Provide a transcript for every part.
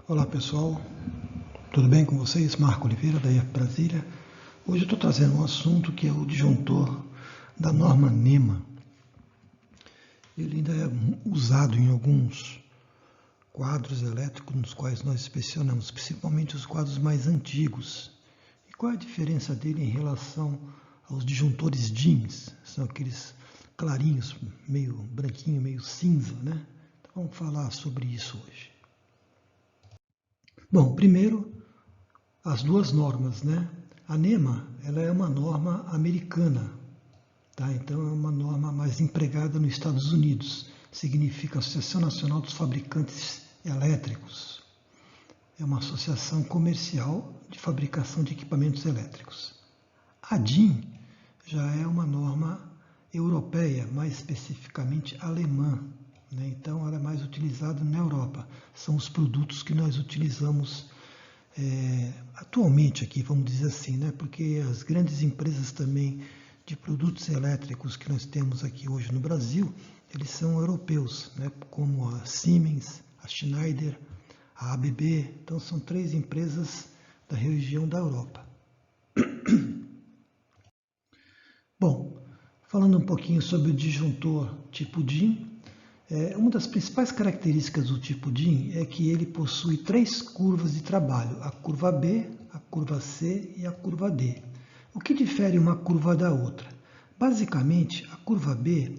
Olá pessoal, tudo bem com vocês? Marco Oliveira da IF Brasília. Hoje eu estou trazendo um assunto que é o disjuntor da norma NEMA. Ele ainda é usado em alguns quadros elétricos nos quais nós inspecionamos, principalmente os quadros mais antigos. E qual é a diferença dele em relação aos disjuntores DINs? São aqueles clarinhos, meio branquinho, meio cinza, né? Então vamos falar sobre isso hoje. Bom, primeiro, as duas normas, né? A NEMA, ela é uma norma americana, tá? Então é uma norma mais empregada nos Estados Unidos. Significa Associação Nacional dos Fabricantes Elétricos. É uma associação comercial de fabricação de equipamentos elétricos. A DIN já é uma norma europeia, mais especificamente alemã, né? Então ela é mais utilizada na Europa. São os produtos que nós utilizamos atualmente aqui, vamos dizer assim, né? Porque as grandes empresas também de produtos elétricos que nós temos aqui hoje no Brasil, eles são europeus, né? Como a Siemens, a Schneider, a ABB. Então são três empresas da região da Europa. Bom, falando um pouquinho sobre o disjuntor tipo DIN, uma das principais características do tipo DIN é que ele possui três curvas de trabalho, a curva B, a curva C e a curva D. O que difere uma curva da outra? Basicamente, a curva B,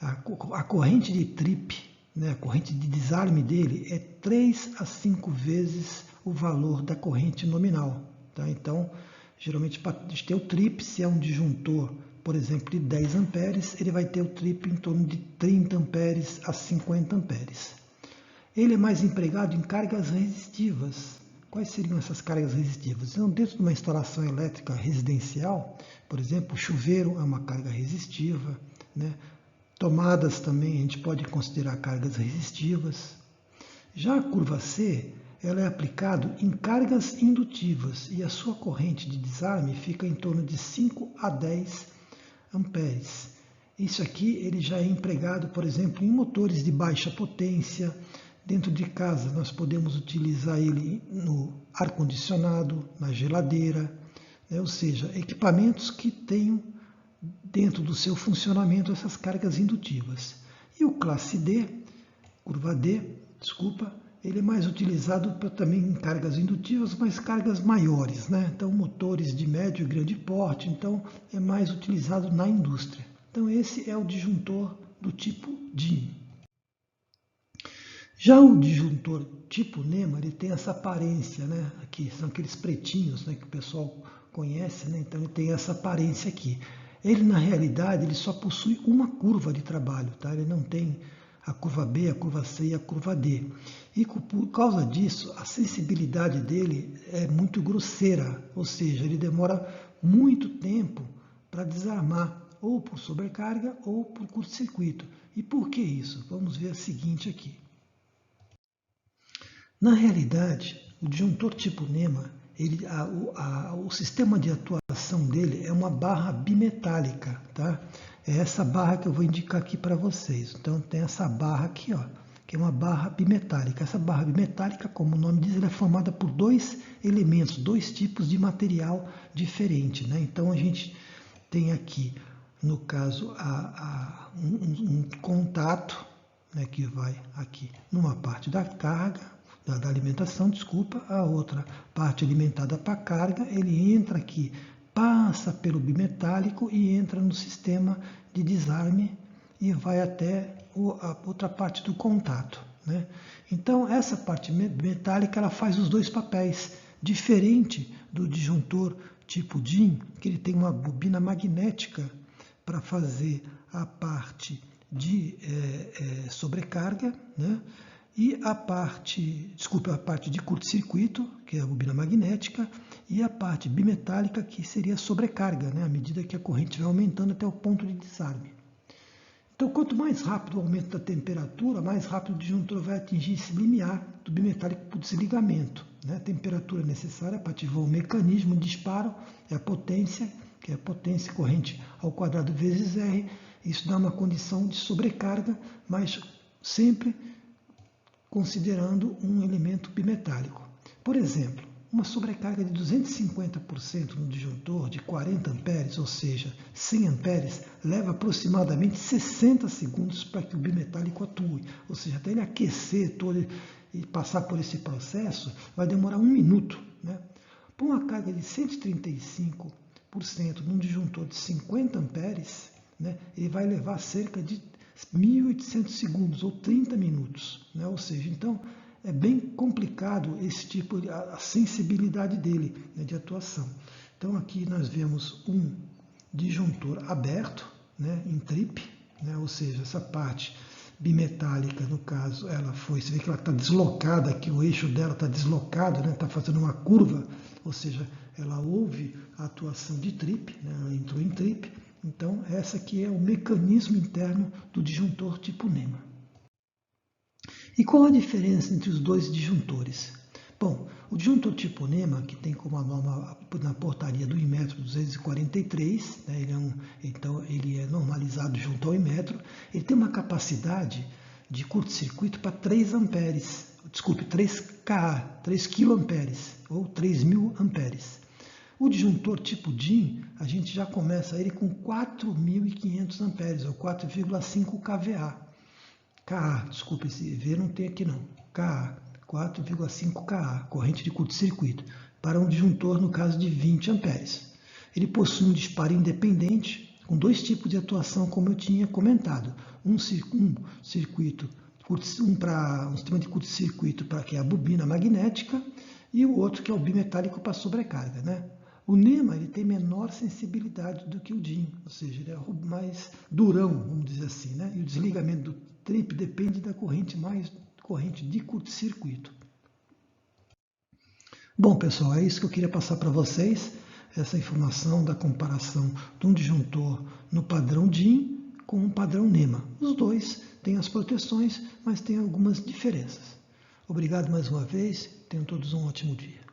a corrente de trip, né, a corrente de desarme dele é 3 a 5 vezes o valor da corrente nominal. Tá? Então, geralmente, para ter o trip, se é um disjuntor, por exemplo, de 10 amperes, ele vai ter o trip em torno de 30 amperes a 50 amperes. Ele é mais empregado em cargas resistivas. Quais seriam essas cargas resistivas? Então, dentro de uma instalação elétrica residencial, por exemplo, o chuveiro é uma carga resistiva, né? Tomadas também a gente pode considerar cargas resistivas. Já a curva C, ela é aplicada em cargas indutivas e a sua corrente de desarme fica em torno de 5 a 10 amperes. Isso aqui ele já é empregado, por exemplo, em motores de baixa potência. Dentro de casa nós podemos utilizar ele no ar-condicionado, na geladeira, né? Ou seja, equipamentos que tenham dentro do seu funcionamento essas cargas indutivas. E o classe D, curva D, ele é mais utilizado também em cargas indutivas, mas cargas maiores, né? Então motores de médio e grande porte, então é mais utilizado na indústria. Então esse é o disjuntor do tipo DIN. Já o disjuntor tipo NEMA, ele tem essa aparência, né? Aqui são aqueles pretinhos, né, que o pessoal conhece, né? Então ele tem essa aparência aqui. Ele na realidade ele só possui uma curva de trabalho, tá? Ele não tem a curva B, a curva C e a curva D. E por causa disso, a sensibilidade dele é muito grosseira, ou seja, ele demora muito tempo para desarmar, ou por sobrecarga ou por curto-circuito. E por que isso? Vamos ver a seguinte aqui. Na realidade, o disjuntor tipo NEMA, o sistema de atuação dele é uma barra bimetálica, tá? É essa barra que eu vou indicar aqui para vocês. Então tem essa barra aqui, ó, que é uma barra bimetálica. Essa barra bimetálica, como o nome diz, ela é formada por dois elementos, dois tipos de material diferente, né? Então a gente tem aqui, no caso, um contato, né, que vai aqui numa parte da carga, da alimentação, a outra parte alimentada para a carga, ele entra aqui, passa pelo bimetálico e entra no sistema de desarme e vai até a outra parte do contato, né? Então essa parte metálica ela faz os dois papéis, diferente do disjuntor tipo DIN, que ele tem uma bobina magnética para fazer a parte de sobrecarga, né? E a parte de curto-circuito, que é a bobina magnética, e a parte bimetálica, que seria a sobrecarga, né? À medida que a corrente vai aumentando até o ponto de desarme. Então, quanto mais rápido o aumento da temperatura, mais rápido o disjuntor vai atingir esse limiar do bimetálico para o desligamento, né? A temperatura necessária para ativar o mecanismo de disparo é a potência, que é a potência corrente ao quadrado vezes R. Isso dá uma condição de sobrecarga, mas sempre considerando um elemento bimetálico. Por exemplo, uma sobrecarga de 250% no disjuntor de 40 amperes, ou seja, 100 amperes, leva aproximadamente 60 segundos para que o bimetálico atue. Ou seja, até ele aquecer todo e passar por esse processo, vai demorar 1 minuto. Né? Por uma carga de 135% num disjuntor de 50 amperes, né, ele vai levar cerca de 1.800 segundos ou 30 minutos. Né? Ou seja, então é bem complicado esse tipo de a sensibilidade dele, né, de atuação. Então aqui nós vemos um disjuntor aberto, né, em trip, né, ou seja, essa parte bimetálica, no caso, ela foi, você vê que ela está deslocada aqui, o eixo dela está deslocado, né, está fazendo uma curva, ou seja, ela houve a atuação de trip, né, ela entrou em trip. Então essa aqui é o mecanismo interno do disjuntor tipo NEMA. E qual a diferença entre os dois disjuntores? Bom, o disjuntor tipo NEMA, que tem como a norma na portaria do Inmetro 243, né, então ele é normalizado junto ao Inmetro, ele tem uma capacidade de curto-circuito para 3 amperes, desculpe, 3 kA, 3 kA ou 3.000 amperes. O disjuntor tipo DIN, a gente já começa ele com 4.500 amperes, ou 4,5 kVA. KA, desculpe, esse V não tem aqui não. KA, 4,5 KA, corrente de curto-circuito, para um disjuntor no caso de 20 amperes. Ele possui um disparo independente, com 2 tipos de atuação, como eu tinha comentado. Um circuito, um sistema de curto-circuito para que é a bobina magnética, e o outro que é o bimetálico para sobrecarga, né? O NEMA ele tem menor sensibilidade do que o DIN, ou seja, ele é mais durão, vamos dizer assim, né? E o desligamento do trip depende da corrente de curto-circuito. Bom, pessoal, é isso que eu queria passar para vocês, essa informação da comparação de um disjuntor no padrão DIN com um padrão NEMA. Os dois têm as proteções, mas têm algumas diferenças. Obrigado mais uma vez, tenham todos um ótimo dia.